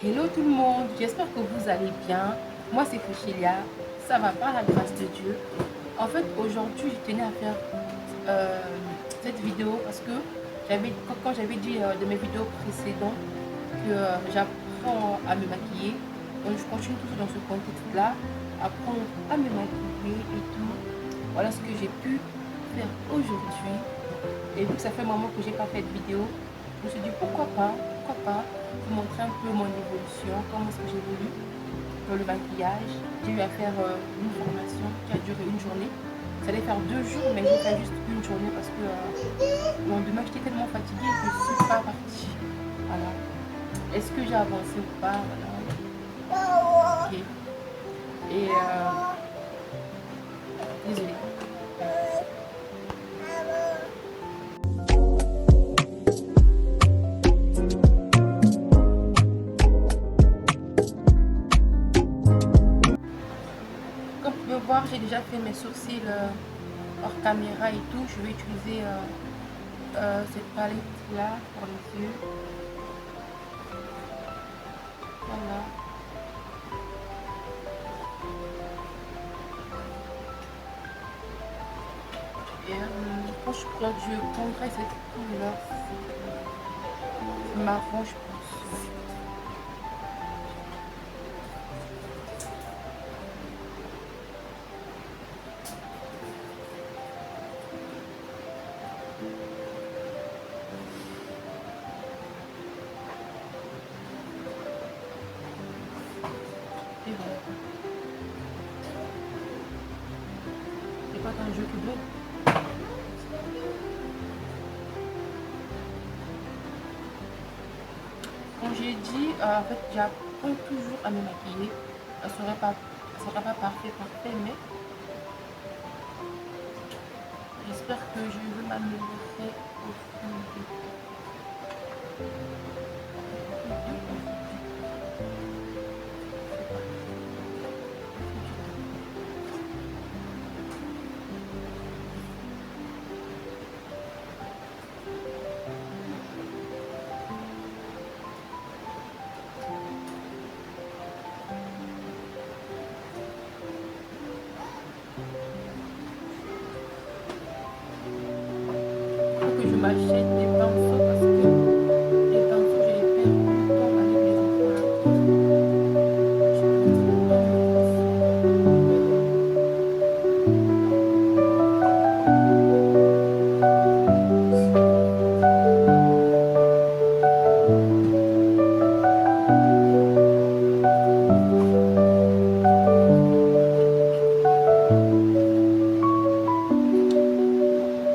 Hello tout le monde, j'espère que vous allez bien. Moi c'est Fuchilia, ça va par la grâce de Dieu. En fait aujourd'hui je tenais à faire euh, cette vidéo parce que quand j'avais dit de mes vidéos précédentes que j'apprends à me maquiller. Donc je continue toujours dans ce contexte là, apprendre à me maquiller et tout. Voilà ce que j'ai pu faire aujourd'hui. Et vu que ça fait un moment que j'ai pas fait de vidéo, je me suis dit pourquoi pas vous montrer un peu mon évolution, comment est-ce que j'évolue dans le maquillage. J'ai eu à faire une formation qui a duré une journée. Ça allait faire 2 jours, mais j'ai fait juste une journée parce que le lendemain j'étais tellement fatiguée que je suis pas partie. Voilà. Est-ce que j'ai avancé ou pas? Voilà. Ok. Et désolée. Comme vous pouvez voir, j'ai déjà fait mes sourcils hors caméra et tout. Je vais utiliser cette palette là pour les yeux. Voilà. Et quand je prendrai cette couleur marron, je pense. Et voilà. C'est pas un jeu qui bleu. Quand j'ai dit, en fait, j'apprends toujours à me maquiller. Ça sera pas parfait, mais j'espère que je vais m'améliorer au fil du faut que je m'achète des pinceaux parce que les pinceaux, je les perds tout le temps avec les enfants là. Je perds tout le temps mes pinceaux.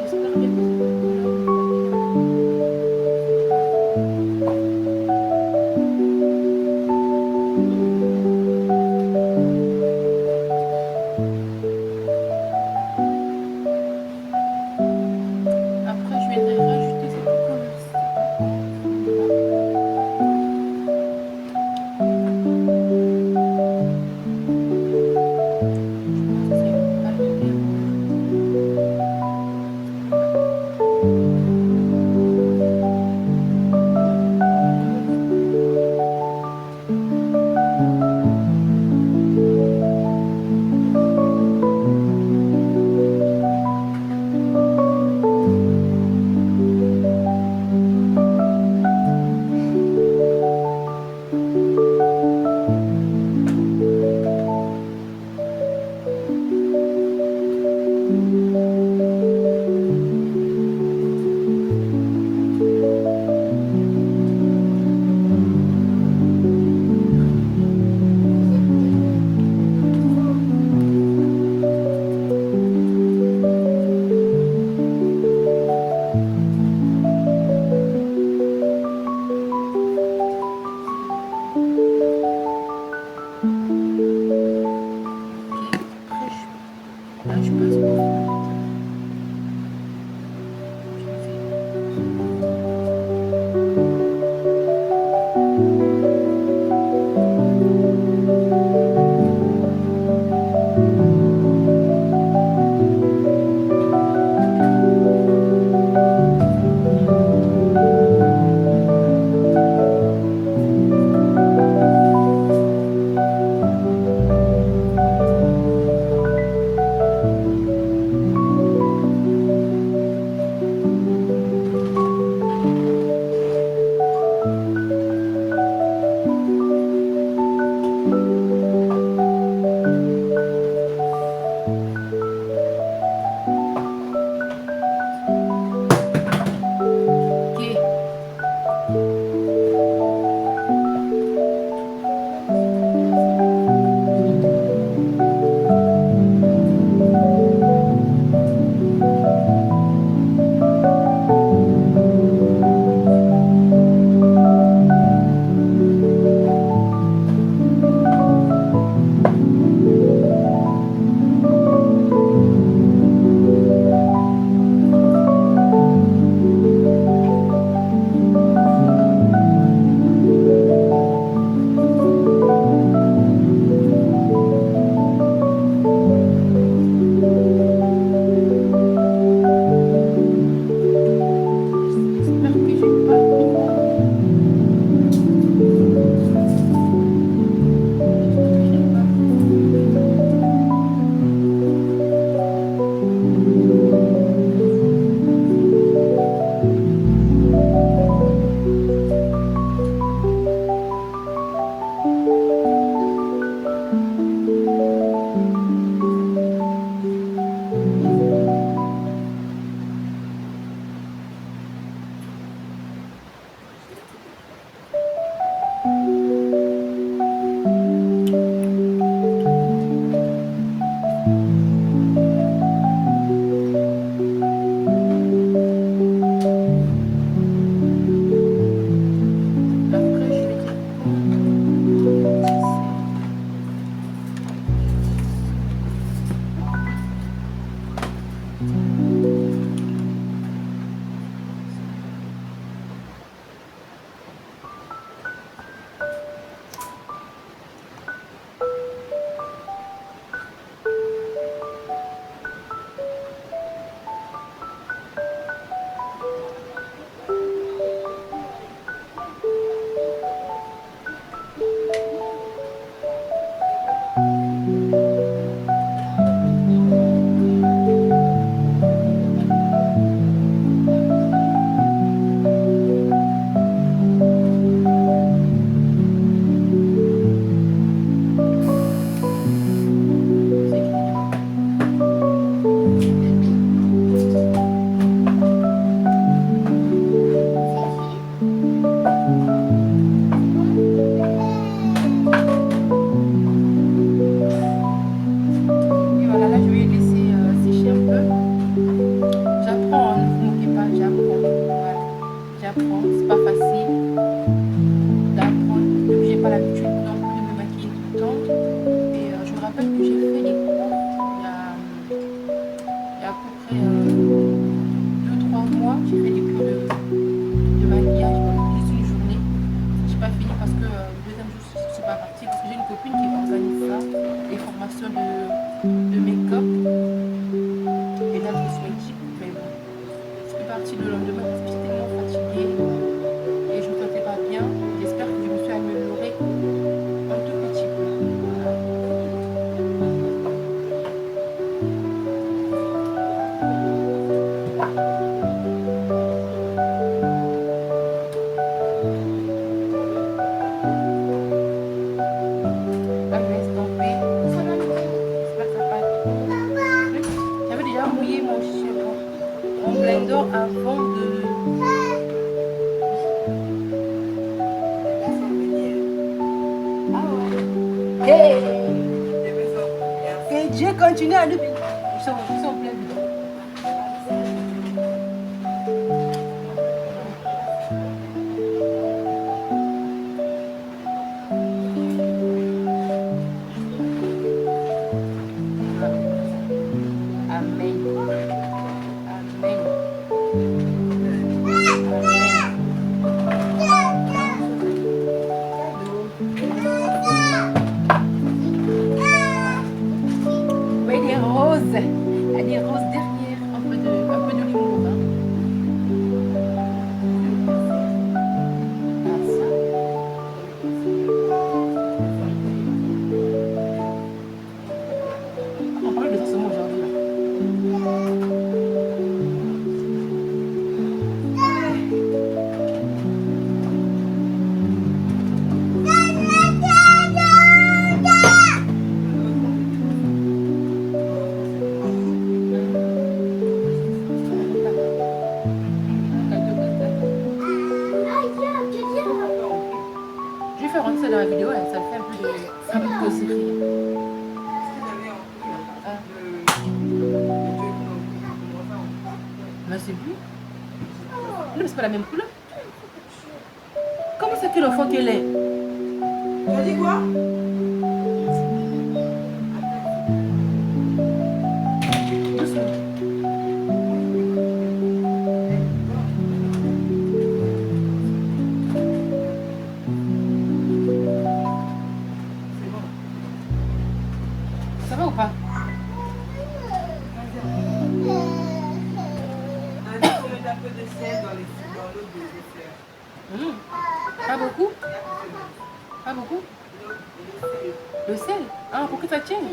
J'espère bien que cette couleur me va bien. copine qui organise ça, les formations de make-up et de cosmétique. Mais bon, je suis partie le lendemain parce que j'étais tellement fatiguée et je ne me sentais pas bien. J'espère que je me suis améliorée un tout petit peu. Voilà. Là, je laisse tomber. J'espère que ça va être bon. J'avais déjà mouillé mon blender avant de... Ah ouais. Hey! Que Dieu continue à nous bénir. Ils sont pleins dedans. Amen. Amen. Oui, des roses. Il y a des roses derrière. Un peu de limon. Hein. Ah, ça. On parle de ça seulement aujourd'hui. Là. Je vais faire rentrer ça dans la vidéo, hein, ça fait un peu de causerie. Ah. Mais c'est lui. Non, mais c'est pas la même couleur. Comment c'est que l'enfant qu'elle est? Tu as dit quoi? Doucement. Ça va ou pas? On va mettre un peu de sel dans l'eau de dessert. Pas beaucoup? Pas beaucoup? Le sel? Ah, pour que ça tienne?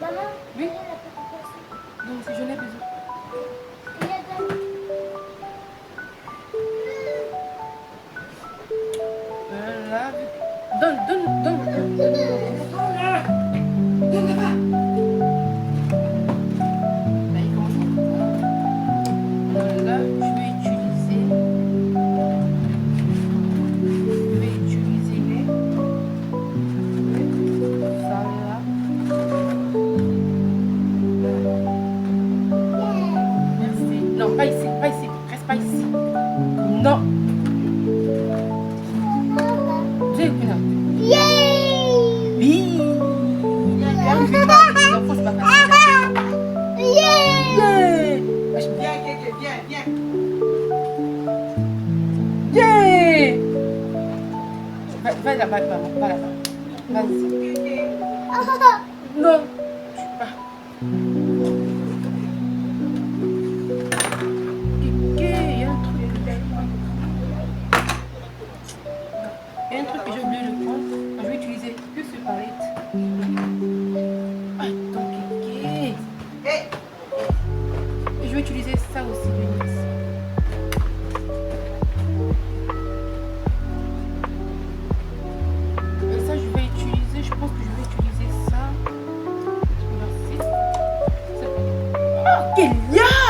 Maman, Oui? la petite personne. Non, si j'en ai besoin. Voilà. Donne. Là, il commence à... Là, je vais utiliser ça là. Merci. Non, pas ici. Reste pas ici. Non. J'ai une. Oui. Les enfants, c'est pas facile. Yeah. Viens, Kéké, viens. Yeah. Va là-bas, maman. Va là-bas. Vas-y. Kéké. Non. Il y a un truc. Il y a un truc que j'ai oublié de prendre. Je vais utiliser que ce palette. Attends, Kéké. Hey. Et je vais utiliser ça aussi, Denise. Et ça, je vais utiliser. Je pense que je vais utiliser ça. Merci. Oh, Kélia!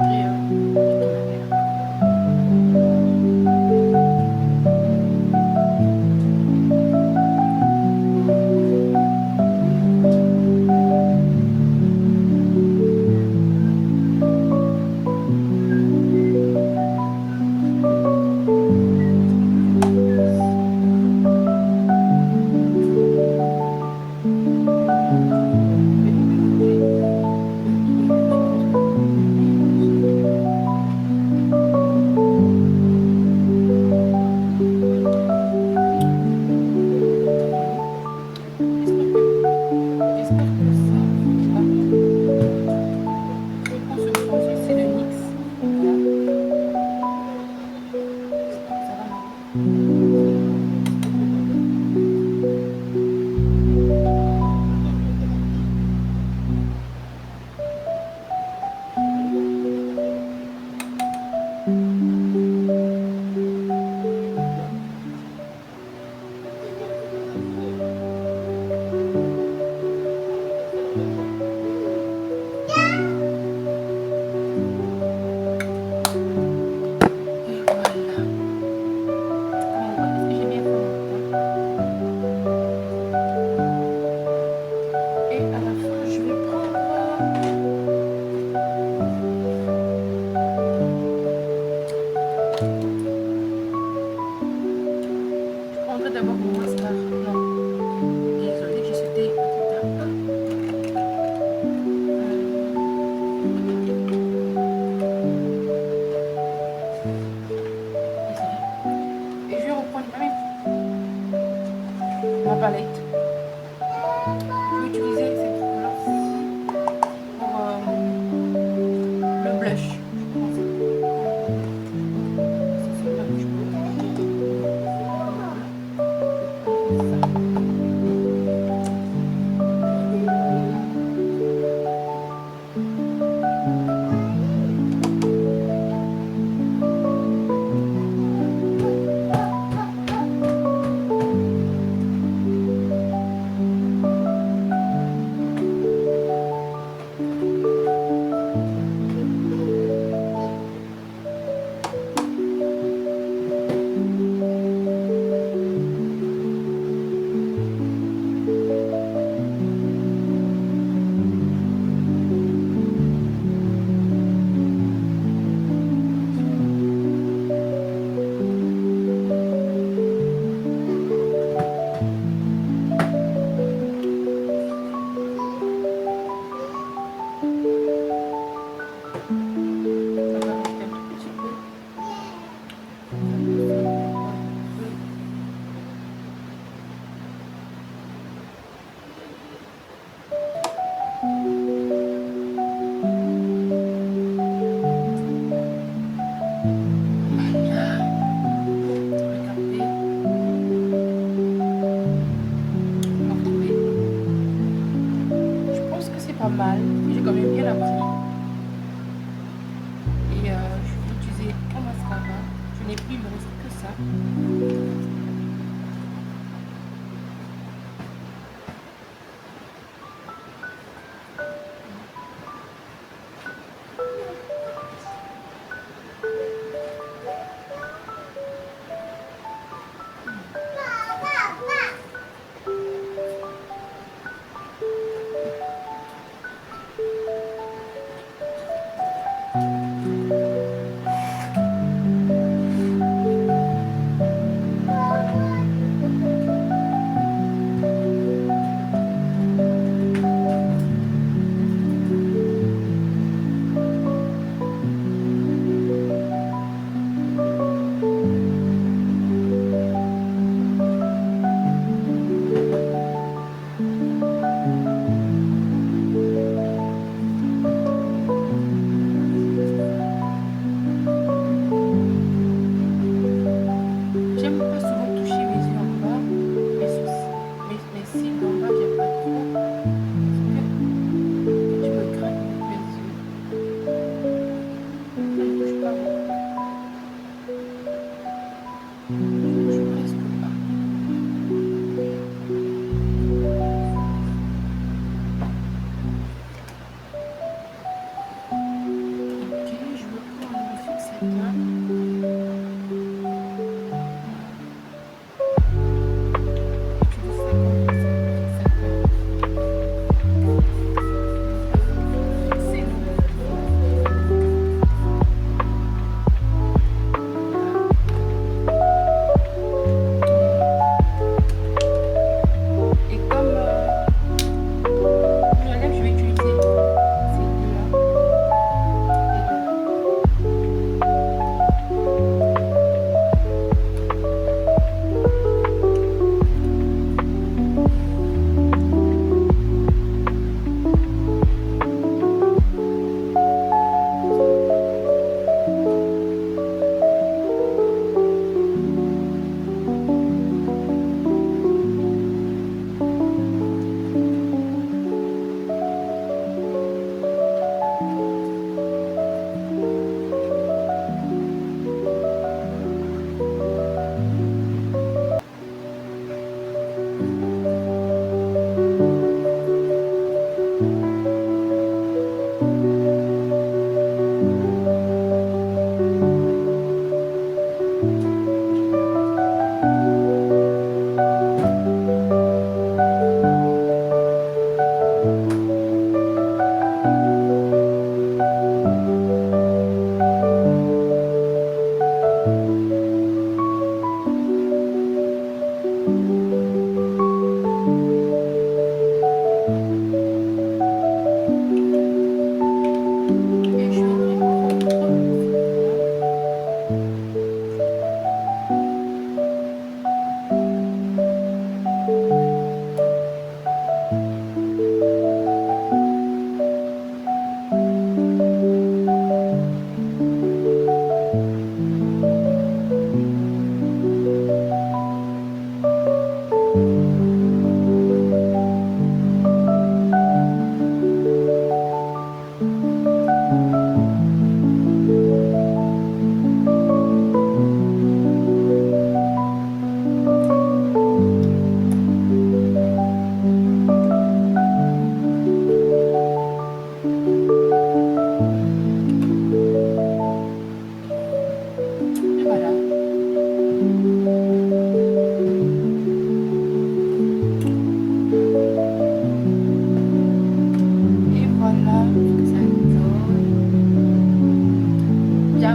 Et je t'en avais là. J'espère que ça va. Je prends ce bronzer, c'est le NYX. Voilà. J'espère que ça va m'aller. Et voilà. Oh, ouais, est-ce que j'ai bien fait mon teint? Et à la fin, je vais prendre. Je prendrai d'abord mon mascara. Non, désolée, j'ai sauté un petit peu. Désolée. Et je vais reprendre ma palette. Je vais utiliser cette couleur-ci pour le blush. Je pense. C'est celle-là que je peux. Ça va rester un tout petit peu. Voilà. Regardez. Vous trouvez? Je pense que c'est pas mal. J'ai quand même bien appris. Et je vais utiliser un mascara. Je n'ai plus, il me reste que ça.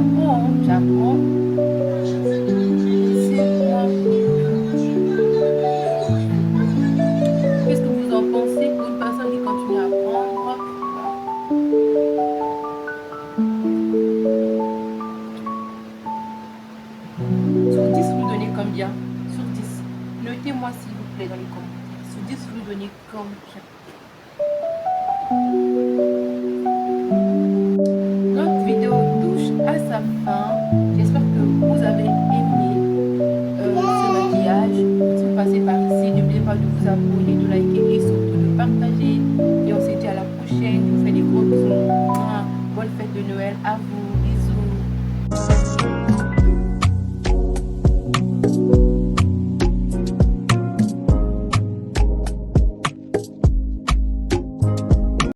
j'apprends, hein, j'apprends. Laissez-moi. Qu'est-ce que vous en pensez pour une personne qui continue à apprendre? Sur 10, vous donnez combien? Sur 10. Notez-moi s'il vous plaît dans les commentaires. Sur 10, vous donnez combien? Notre vidéo touche à sa fin. J'espère que vous avez aimé ce maquillage. Si vous passez par ici, n'oubliez pas de vous abonner, de liker et surtout de partager. Et on se dit à la prochaine. Je vous fais des gros bisous. Bonne fête de Noël à vous.